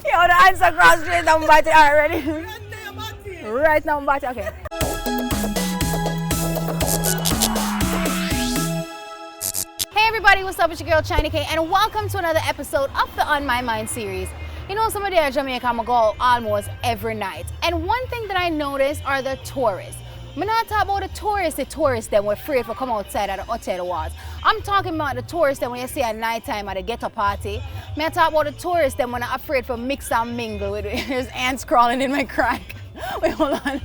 Yo, the answer cross straight down body already. Right now, body. Okay. Hey everybody, what's up? It's your girl China K, and welcome to another episode of the On My Mind series. You know, some of the Jamaica I'm go almost every night, and one thing that I notice are the tourists. I'm not talking about the tourists that were afraid to come outside at the hotel walls. I'm talking about the tourists that when you see at night time at a ghetto party. I'm talking about the tourists that when I'm afraid to mix and mingle with there's ants crawling in my crack. Wait, hold on.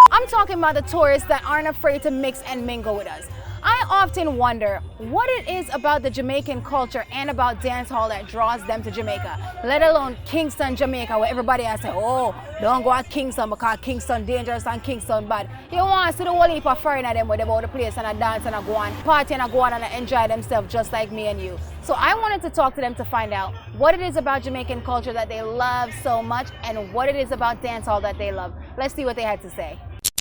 I'm talking about the tourists that aren't afraid to mix and mingle with us. I often wonder what it is about the Jamaican culture and about dancehall that draws them to Jamaica, let alone Kingston, Jamaica, where everybody has said, oh, don't go to Kingston because Kingston dangerous and Kingston bad. You want to see the whole heap of foreigner them where they go to the place and dance and go on, party and go on and enjoy themselves just like me and you. So I wanted to talk to them to find out what it is about Jamaican culture that they love so much and what it is about dancehall that they love. Let's see what they had to say.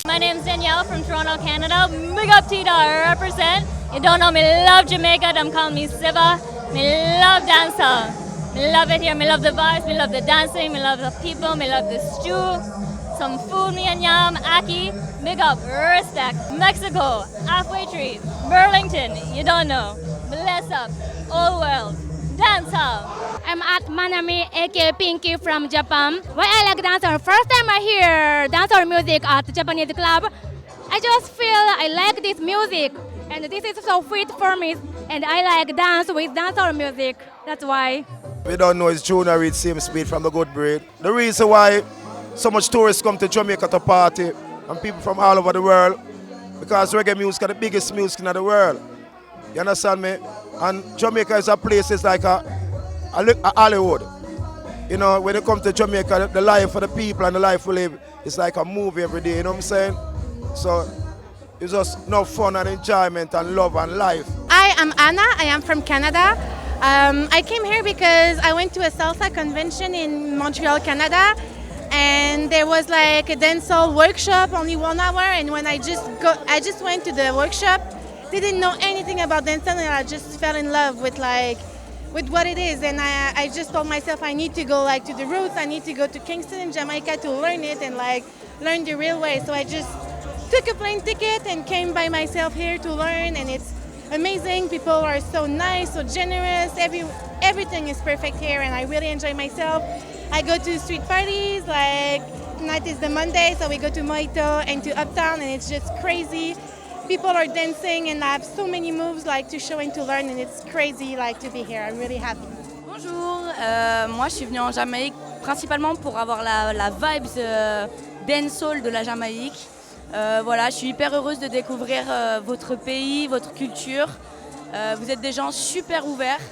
My name's Danielle from Toronto, Canada. Big up Tita, I represent. You don't know me, love Jamaica. Them call me Siva. Me love dancehall. Me love it here. Me love the vibes. Me love the dancing. Me love the people. Me love the stew. Some food, me and yam, Aki. Big up, respect. Mexico, halfway tree, Burlington. You don't know. Bless up, old world. Dancehall. I'm at Manami, aka Pinky from Japan. Why I like dancehall? First time I hear dancehall music at the Japanese club, I just feel I like this music, and this is so fit for me. And I like dance with dancehall music. That's why. We don't know it's tune or read same speed from the good breed. The reason why so much tourists come to Jamaica to party and people from all over the world, because reggae music is the biggest music in the world. You understand me? And Jamaica is a place, it's like a Hollywood. You know, when you come to Jamaica, the life for the people and the life we live, it's like a movie every day, you know what I'm saying? So it's just no fun and enjoyment and love and life. Hi, I'm Anna. I am from Canada. I came here because I went to a salsa convention in Montreal, Canada, and there was like a dancehall workshop, only 1 hour. And when I just went to the workshop, didn't know anything about dancehall, and I just fell in love with what it is. And I just told myself I need to go to the roots. I need to go to Kingston in Jamaica to learn it and learn the real way. So I just took a plane ticket and came by myself here to learn, and it's amazing. People are so nice, so generous. Everything is perfect here, and I really enjoy myself. I go to street parties, tonight is the Monday, so we go to Mojito and to Uptown, and it's just crazy. People are dancing and I have so many moves to show and to learn, and it's crazy to be here. I'm really happy. Bonjour, moi je suis venue en Jamaïque principalement pour avoir la vibes dancehall de la Jamaïque. Voilà, je suis hyper heureuse de découvrir votre pays, votre culture. Vous êtes des gens super ouverts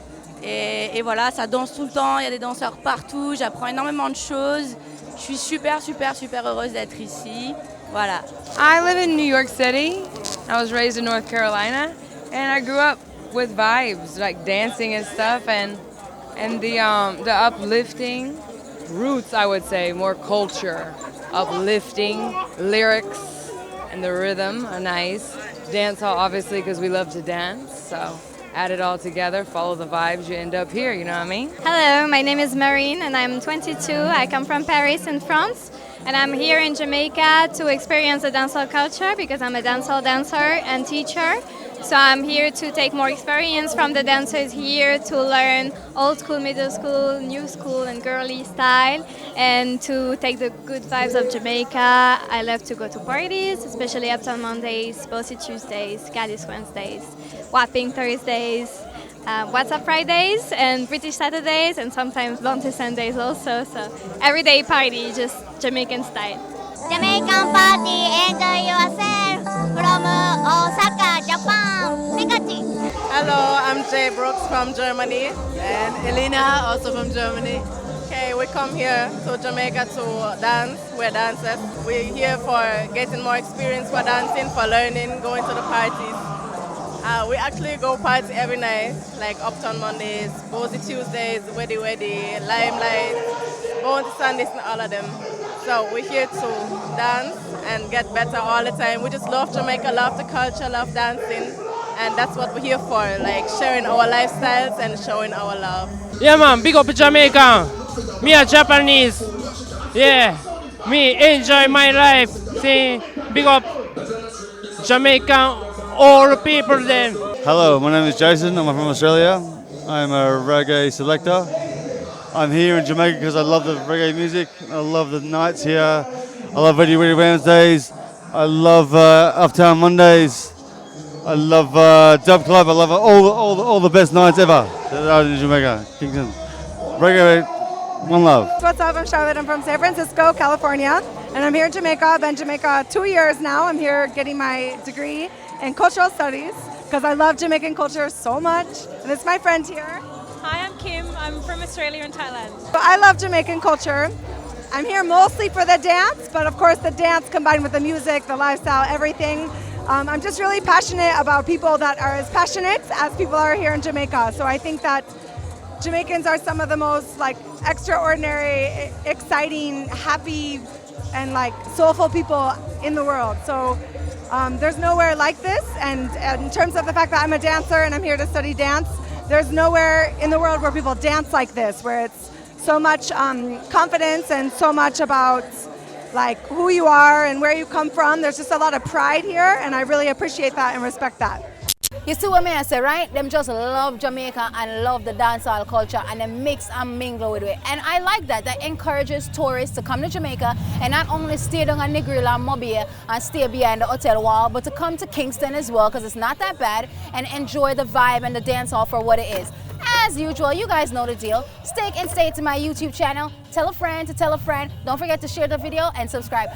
et voilà, ça danse tout le temps, il y a des danseurs partout, j'apprends énormément de choses. Je suis super heureuse d'être ici. Voilà. I live in New York City. I was raised in North Carolina, and I grew up with vibes like dancing and stuff, and the uplifting roots. I would say more culture, uplifting lyrics, and the rhythm are nice. Dancehall, obviously, because we love to dance. So add it all together, follow the vibes, you end up here. You know what I mean? Hello, my name is Marine, and I'm 22. I come from Paris in France. And I'm here in Jamaica to experience the dancehall culture because I'm a dancehall dancer and teacher. So I'm here to take more experience from the dancers here, to learn old school, middle school, new school, and girly style, and to take the good vibes of Jamaica. I love to go to parties, especially Uptown Mondays, Bossy Tuesdays, Gaddis Wednesdays, Wapping Thursdays, WhatsApp Fridays, and British Saturdays, and sometimes Bounty Sundays also. So everyday party, just Jamaican style. Jamaican party, enjoy yourself from Osaka, Japan. Pikachu. Hello, I'm Jay Brooks from Germany, and Elena also from Germany. Okay, we come here to Jamaica to dance. We're dancers. We're here for getting more experience for dancing, for learning, going to the parties. We actually go party every night, like Uptown Mondays, Bossy Tuesdays, Weddy Weddy, Limelight, Bounty Sundays, and all of them. So we're here to dance and get better all the time. We just love Jamaica, love the culture, love dancing. and that's what we're here for, like sharing our lifestyles and showing our love. Yeah, man, big up Jamaica. Me a Japanese. Yeah, me enjoy my life. See, big up Jamaica, all the people then. Hello, my name is Jason. I'm from Australia. I'm a reggae selector. I'm here in Jamaica because I love the reggae music. I love the nights here. I love Ready Ready Wednesdays. I love Uptown Mondays. I love Dub Club. I love all the best nights ever out in Jamaica, Kingston. Reggae, one love. What's up? I'm Charlotte. I'm from San Francisco, California, and I'm here in Jamaica. I've been in Jamaica 2 years now. I'm here getting my degree in cultural studies because I love Jamaican culture so much. And it's my friend here. Hi, I'm Kim. I'm from Australia and Thailand. But I love Jamaican culture. I'm here mostly for the dance, but of course the dance combined with the music, the lifestyle, everything. I'm just really passionate about people that are as passionate as people are here in Jamaica. So I think that Jamaicans are some of the most like extraordinary, exciting, happy, and like soulful people in the world. So there's nowhere like this. And in terms of the fact that I'm a dancer and I'm here to study dance, there's nowhere in the world where people dance like this, where it's so much confidence and so much about like who you are and where you come from. There's just a lot of pride here, and I really appreciate that and respect that. You see what I say, right? Them just love Jamaica and love the dancehall culture and they mix and mingle with it. And I like that. That encourages tourists to come to Jamaica and not only stay down at Negril and Mobile and stay behind the hotel wall, but to come to Kingston as well, because it's not that bad, and enjoy the vibe and the dancehall for what it is. As usual, you guys know the deal. Stay to my YouTube channel. Tell a friend to tell a friend. Don't forget to share the video and subscribe.